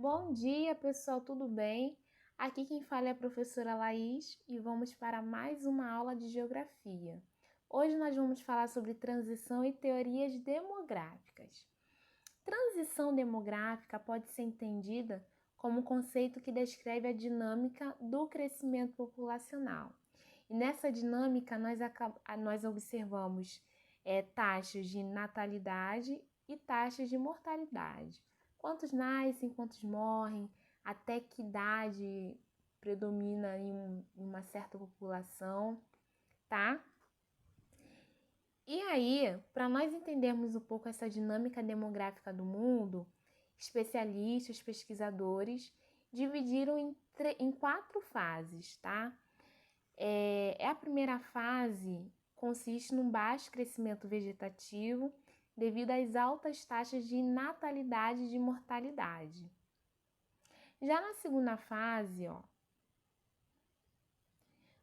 Bom dia, pessoal, tudo bem? Aqui quem fala é a professora Laís e vamos para mais uma aula de geografia. Hoje nós vamos falar sobre transição e teorias demográficas. Transição demográfica pode ser entendida como um conceito que descreve a dinâmica do crescimento populacional. E nessa dinâmica nós observamos taxas de natalidade e taxas de mortalidade. Quantos nascem, quantos morrem, até que idade predomina em uma certa população, tá? E aí, para nós entendermos um pouco essa dinâmica demográfica do mundo, especialistas, pesquisadores dividiram em 4 fases, tá? A primeira fase consiste num baixo crescimento vegetativo devido às altas taxas de natalidade e de mortalidade. Já na segunda fase,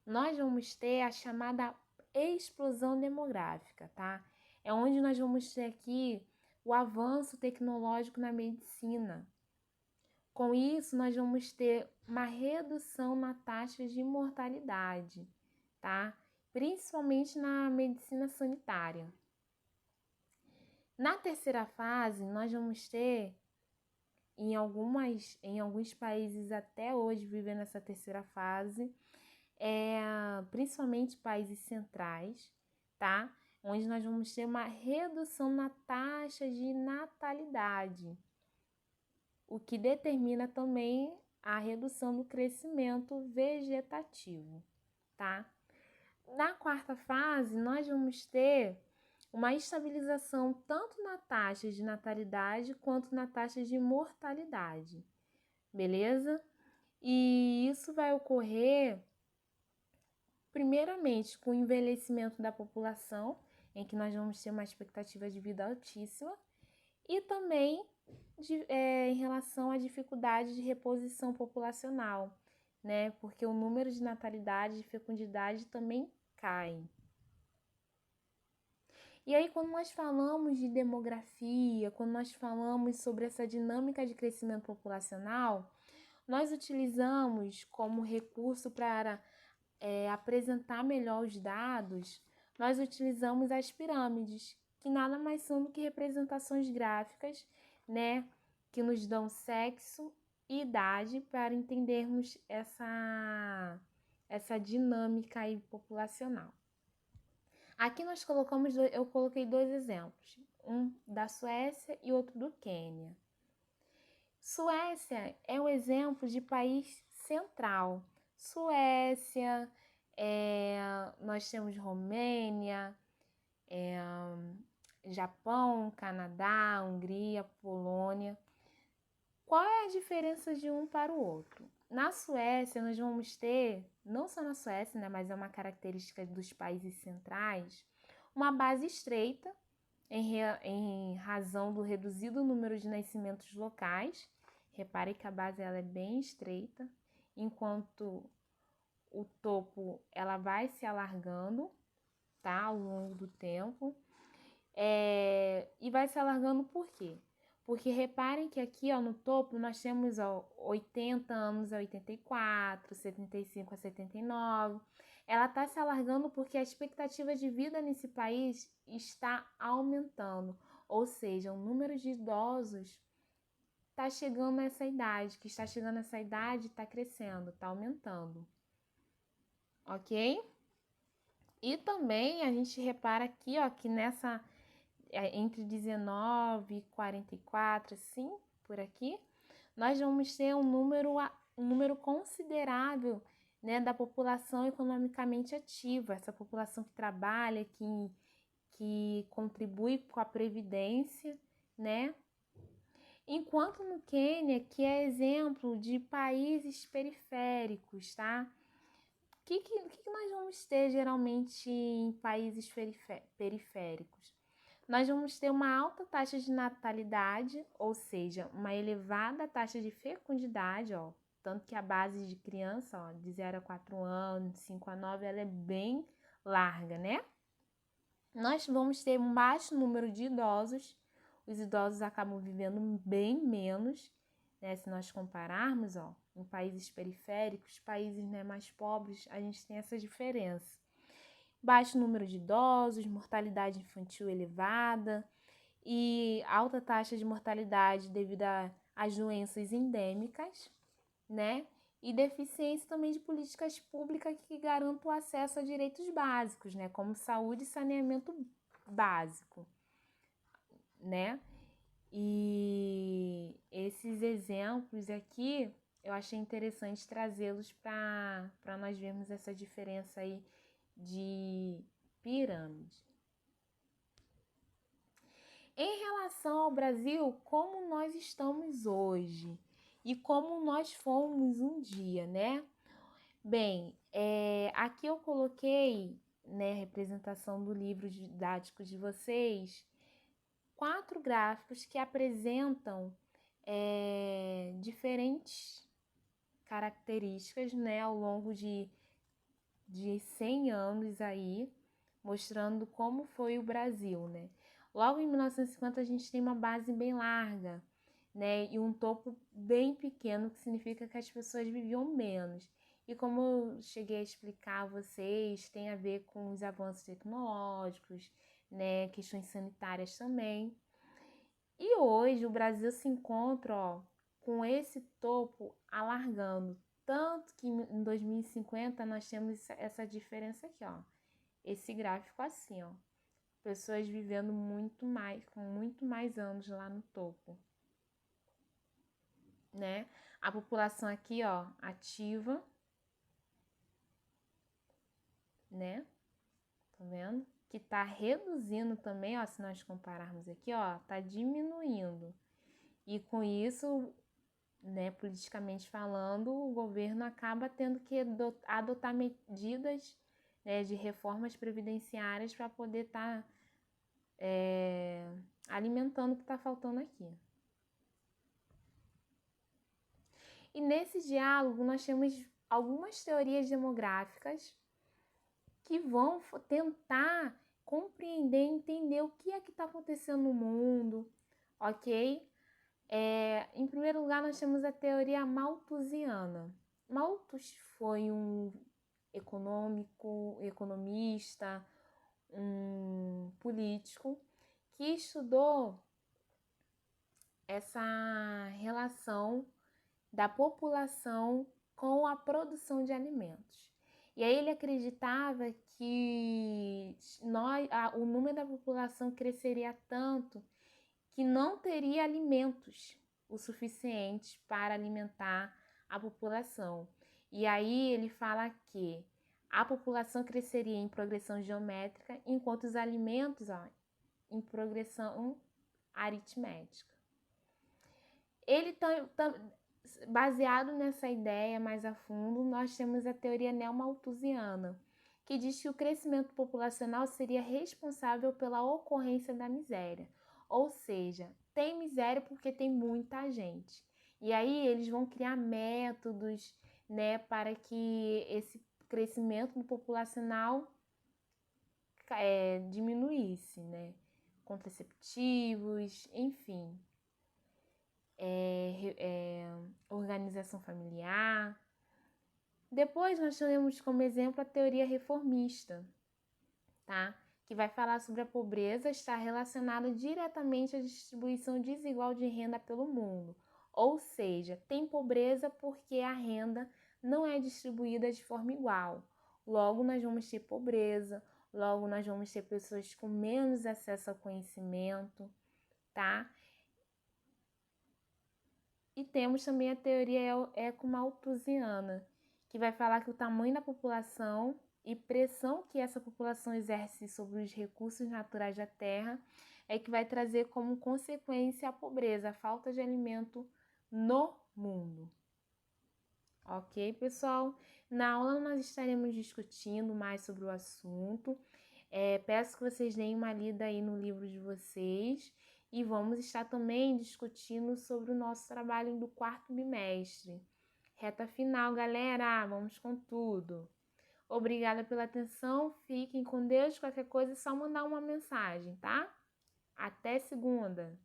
nós vamos ter a chamada explosão demográfica, tá? É onde nós vamos ter aqui o avanço tecnológico na medicina. Com isso, nós vamos ter uma redução na taxa de mortalidade, tá? Principalmente na medicina sanitária. Na terceira fase, nós vamos ter, em alguns países até hoje vivendo essa terceira fase, principalmente países centrais, tá? Onde nós vamos ter uma redução na taxa de natalidade, o que determina também a redução do crescimento vegetativo, tá? Na quarta fase, nós vamos ter uma estabilização tanto na taxa de natalidade quanto na taxa de mortalidade, beleza? E isso vai ocorrer primeiramente com o envelhecimento da população, em que nós vamos ter uma expectativa de vida altíssima, e também em relação à dificuldade de reposição populacional, né? Porque o número de natalidade e fecundidade também cai. E aí, quando nós falamos de demografia, quando nós falamos sobre essa dinâmica de crescimento populacional, nós utilizamos como recurso para apresentar melhor os dados, nós utilizamos as pirâmides, que nada mais são do que representações gráficas, né, que nos dão sexo e idade para entendermos essa dinâmica aí populacional. Aqui eu coloquei 2 exemplos, um da Suécia e outro do Quênia. Suécia é um exemplo de país central. Suécia, nós temos Romênia, Japão, Canadá, Hungria, Polônia. Qual é a diferença de um para o outro? Na Suécia, nós vamos ter, não só na Suécia, né, mas é uma característica dos países centrais, uma base estreita, em razão do reduzido número de nascimentos locais. Repare que a base ela é bem estreita, enquanto o topo ela vai se alargando, tá, ao longo do tempo. E vai se alargando por quê? Porque reparem que aqui, no topo nós temos 80 anos a 84, 75 a 79. Ela está se alargando porque a expectativa de vida nesse país está aumentando. Ou seja, o número de idosos está chegando a essa idade, que está chegando a essa idade está crescendo, está aumentando. Ok? E também a gente repara aqui, que nessa entre 19 e 44, assim, por aqui, nós vamos ter um número considerável, né, da população economicamente ativa, essa população que trabalha, que contribui com a previdência, né? Enquanto no Quênia, que é exemplo de países periféricos, tá? O que nós vamos ter geralmente em países periféricos? Nós vamos ter uma alta taxa de natalidade, ou seja, uma elevada taxa de fecundidade, tanto que a base de criança, de 0 a 4 anos, de 5 a 9, ela é bem larga, né? Nós vamos ter um baixo número de idosos, os idosos acabam vivendo bem menos, né? Se nós compararmos, ó, em países periféricos, países, né, mais pobres, a gente tem essa diferença. Baixo número de idosos, mortalidade infantil elevada e alta taxa de mortalidade devido às doenças endêmicas, né? E deficiência também de políticas públicas que garantam o acesso a direitos básicos, né? Como saúde e saneamento básico, né? E esses exemplos aqui, eu achei interessante trazê-los para nós vermos essa diferença aí de pirâmide. Em relação ao Brasil, como nós estamos hoje e como nós fomos um dia, né? Bem, aqui eu coloquei, né, representação do livro didático de vocês, 4 gráficos que apresentam diferentes características, né, ao longo de 100 anos aí, mostrando como foi o Brasil, né? Logo em 1950 a gente tem uma base bem larga, né, e um topo bem pequeno, que significa que as pessoas viviam menos. E como eu cheguei a explicar a vocês, tem a ver com os avanços tecnológicos, né, questões sanitárias também. E hoje o Brasil se encontra, ó, com esse topo alargando, tanto que em 2050 nós temos essa diferença aqui, ó, esse gráfico assim, ó, pessoas vivendo muito mais, com muito mais anos lá no topo, né? A população aqui, ó, ativa, né? Tá vendo? Que tá reduzindo também, ó, se nós compararmos aqui, ó, tá diminuindo. E com isso, né, politicamente falando, o governo acaba tendo que adotar medidas, né, de reformas previdenciárias para poder estar alimentando o que está faltando aqui. E nesse diálogo nós temos algumas teorias demográficas que vão tentar compreender, entender o que é que está acontecendo no mundo, ok? Em primeiro lugar, nós temos a teoria malthusiana. Malthus foi um economista, um político que estudou essa relação da população com a produção de alimentos. E aí ele acreditava que o número da população cresceria tanto que não teria alimentos o suficiente para alimentar a população. E aí ele fala que a população cresceria em progressão geométrica, enquanto os alimentos, ó, em progressão aritmética. Ele baseado nessa ideia mais a fundo, nós temos a teoria neomalthusiana, que diz que o crescimento populacional seria responsável pela ocorrência da miséria. Ou seja, tem miséria porque tem muita gente. E aí eles vão criar métodos, né, para que esse crescimento populacional diminuísse, né? Contraceptivos, enfim. Organização familiar. Depois nós temos como exemplo a teoria reformista, tá? Que vai falar sobre a pobreza estar relacionada diretamente à distribuição desigual de renda pelo mundo. Ou seja, tem pobreza porque a renda não é distribuída de forma igual. Logo, nós vamos ter pobreza, logo nós vamos ter pessoas com menos acesso ao conhecimento, tá? E temos também a teoria ecomalthusiana, que vai falar que o tamanho da população e pressão que essa população exerce sobre os recursos naturais da terra é que vai trazer como consequência a pobreza, a falta de alimento no mundo. Ok, pessoal? Na aula nós estaremos discutindo mais sobre o assunto. Peço que vocês deem uma lida aí no livro de vocês e vamos estar também discutindo sobre o nosso trabalho do 4º bimestre. Reta final, galera! Vamos com tudo! Obrigada pela atenção, fiquem com Deus. Qualquer coisa é só mandar uma mensagem, tá? Até segunda!